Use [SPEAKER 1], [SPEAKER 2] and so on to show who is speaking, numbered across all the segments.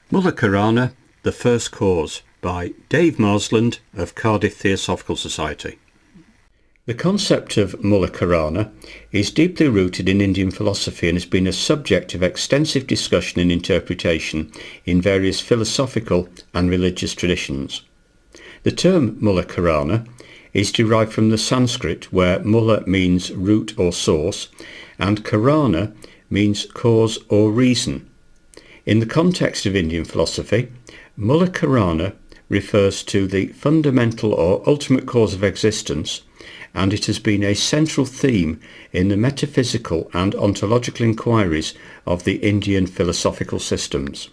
[SPEAKER 1] Mula-Karana, The First Cause, by Dave Marsland of Cardiff Theosophical Society. The concept of Mula-Karana is deeply rooted in Indian philosophy and has been a subject of extensive discussion and interpretation in various philosophical and religious traditions. The term Mula-Karana is derived from the Sanskrit, where Mula means root or source and Karana means cause or reason. In the context of Indian philosophy, Mula-Karana refers to the fundamental or ultimate cause of existence, and it has been a central theme in the metaphysical and ontological inquiries of the Indian philosophical systems.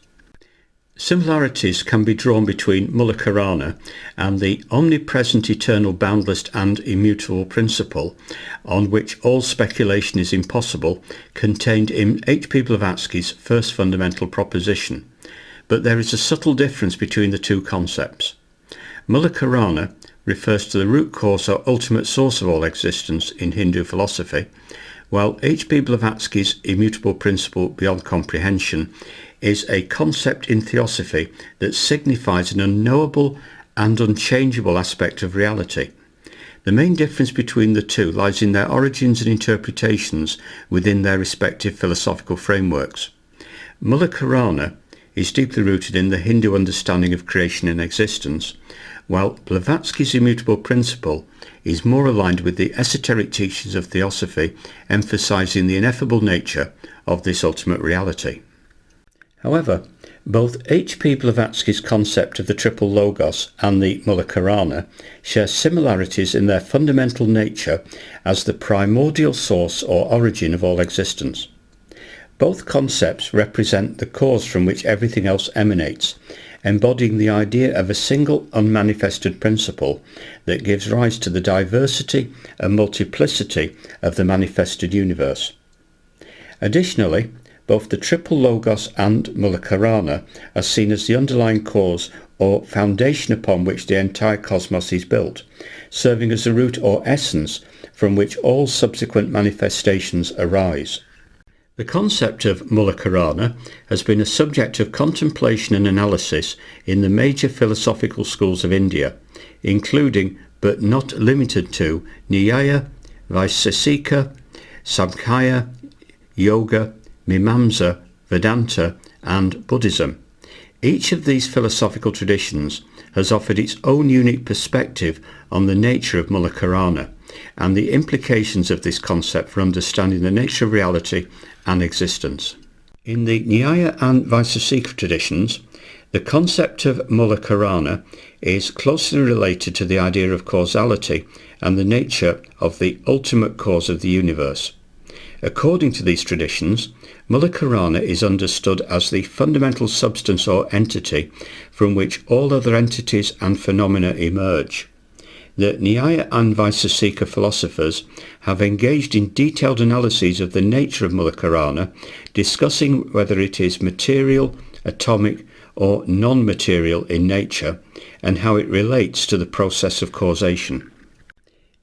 [SPEAKER 1] Similarities can be drawn between Mula-Karana and the omnipresent, eternal, boundless and immutable principle, on which all speculation is impossible, contained in H. P. Blavatsky's first fundamental proposition. But there is a subtle difference between the two concepts. Mula-Karana refers to the root cause or ultimate source of all existence in Hindu philosophy, while H. P. Blavatsky's immutable principle beyond comprehension is a concept in Theosophy that signifies an unknowable and unchangeable aspect of reality. The main difference between the two lies in their origins and interpretations within their respective philosophical frameworks. Mula-Karana is deeply rooted in the Hindu understanding of creation and existence, while Blavatsky's immutable principle is more aligned with the esoteric teachings of Theosophy, emphasizing the ineffable nature of this ultimate reality. However, both H. P. Blavatsky's concept of the triple logos and the Mula-Karana share similarities in their fundamental nature as the primordial source or origin of all existence. Both concepts represent the cause from which everything else emanates, embodying the idea of a single unmanifested principle that gives rise to the diversity and multiplicity of the manifested universe. Additionally, both the triple logos and Mula-Karana are seen as the underlying cause or foundation upon which the entire cosmos is built, serving as the root or essence from which all subsequent manifestations arise. The concept of Mula-Karana has been a subject of contemplation and analysis in the major philosophical schools of India, including but not limited to Nyaya, Vaisesika, Samkhya, Yoga, Mimamsa, Vedanta and Buddhism. Each of these philosophical traditions has offered its own unique perspective on the nature of Mula-Karana and the implications of this concept for understanding the nature of reality and existence. In the Nyaya and Vaisesika traditions, the concept of Mula-Karana is closely related to the idea of causality and the nature of the ultimate cause of the universe. According to these traditions, Mula-Karana is understood as the fundamental substance or entity from which all other entities and phenomena emerge. The Nyaya and Vaisesika philosophers have engaged in detailed analyses of the nature of Mula-Karana, discussing whether it is material, atomic or non-material in nature, and how it relates to the process of causation.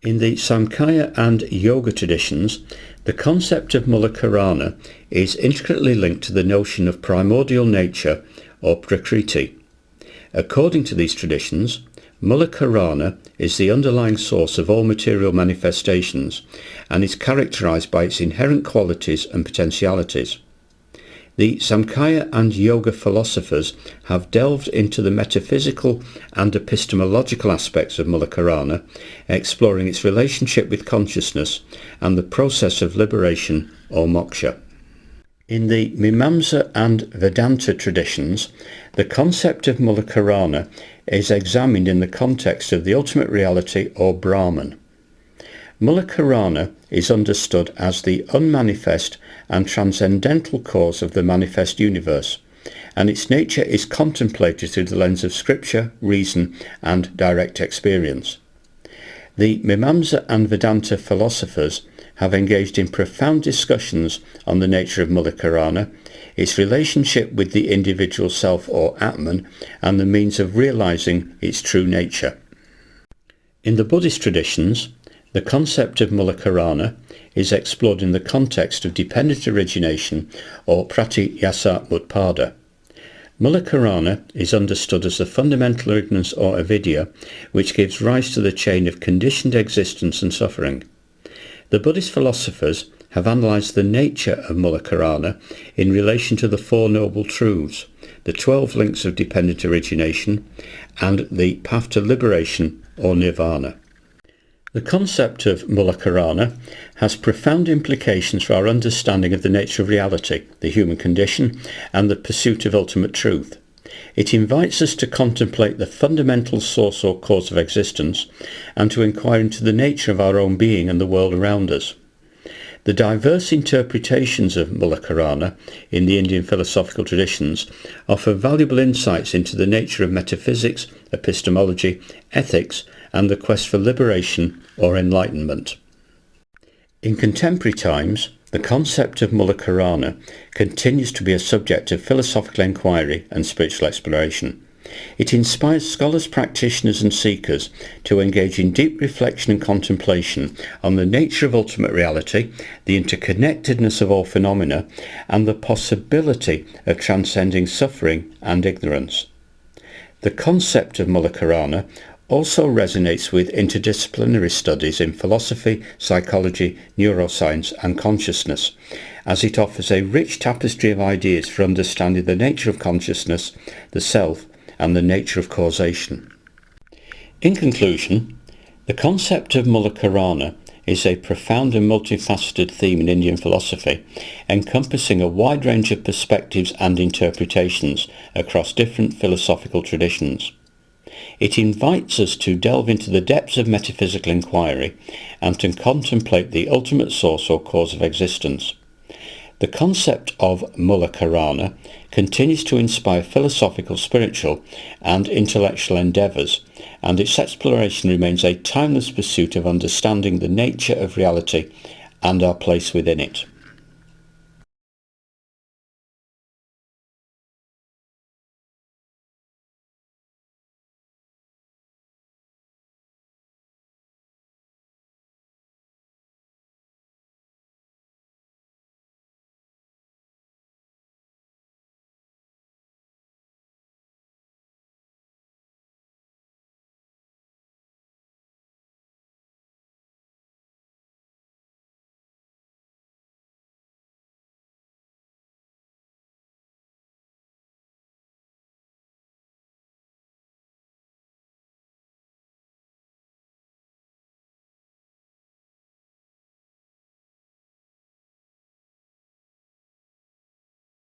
[SPEAKER 1] In the Samkhya and Yoga traditions, the concept of Mula-Karana is intricately linked to the notion of primordial nature or Prakriti. According to these traditions, Mula-Karana is the underlying source of all material manifestations and is characterized by its inherent qualities and potentialities. The Samkhya and Yoga philosophers have delved into the metaphysical and epistemological aspects of Mula-Karana, exploring its relationship with consciousness and the process of liberation or moksha. In the Mimamsa and Vedanta traditions, the concept of Mula-Karana is examined in the context of the ultimate reality or Brahman. Mula-Karana is understood as the unmanifest and transcendental cause of the manifest universe, and its nature is contemplated through the lens of scripture, reason and direct experience. The Mimamsa and Vedanta philosophers have engaged in profound discussions on the nature of Mula-Karana, its relationship with the individual self or Atman, and the means of realizing its true nature. In the Buddhist traditions, the concept of Mula-Karana is explored in the context of dependent origination or Pratyasa Mutpada. Mula-Karana is understood as the fundamental ignorance or avidya which gives rise to the chain of conditioned existence and suffering. The Buddhist philosophers have analysed the nature of Mula-Karana in relation to the Four Noble Truths, the 12 links of dependent origination, and the path to liberation or nirvana. The concept of Mula-Karana has profound implications for our understanding of the nature of reality, the human condition, and the pursuit of ultimate truth. It invites us to contemplate the fundamental source or cause of existence and to inquire into the nature of our own being and the world around us. The diverse interpretations of Mula-Karana in the Indian philosophical traditions offer valuable insights into the nature of metaphysics, epistemology, ethics, and the quest for liberation or enlightenment. In contemporary times, the concept of Mula-Karana continues to be a subject of philosophical inquiry and spiritual exploration. It inspires scholars, practitioners and seekers to engage in deep reflection and contemplation on the nature of ultimate reality, the interconnectedness of all phenomena, and the possibility of transcending suffering and ignorance. The concept of Mula-Karana also resonates with interdisciplinary studies in philosophy, psychology, neuroscience and consciousness, as it offers a rich tapestry of ideas for understanding the nature of consciousness, the self, and the nature of causation. In conclusion, the concept of Mula-Karana is a profound and multifaceted theme in Indian philosophy, encompassing a wide range of perspectives and interpretations across different philosophical traditions. It invites us to delve into the depths of metaphysical inquiry and to contemplate the ultimate source or cause of existence. The concept of Mula-Karana continues to inspire philosophical, spiritual and intellectual endeavours, and its exploration remains a timeless pursuit of understanding the nature of reality and our place within it.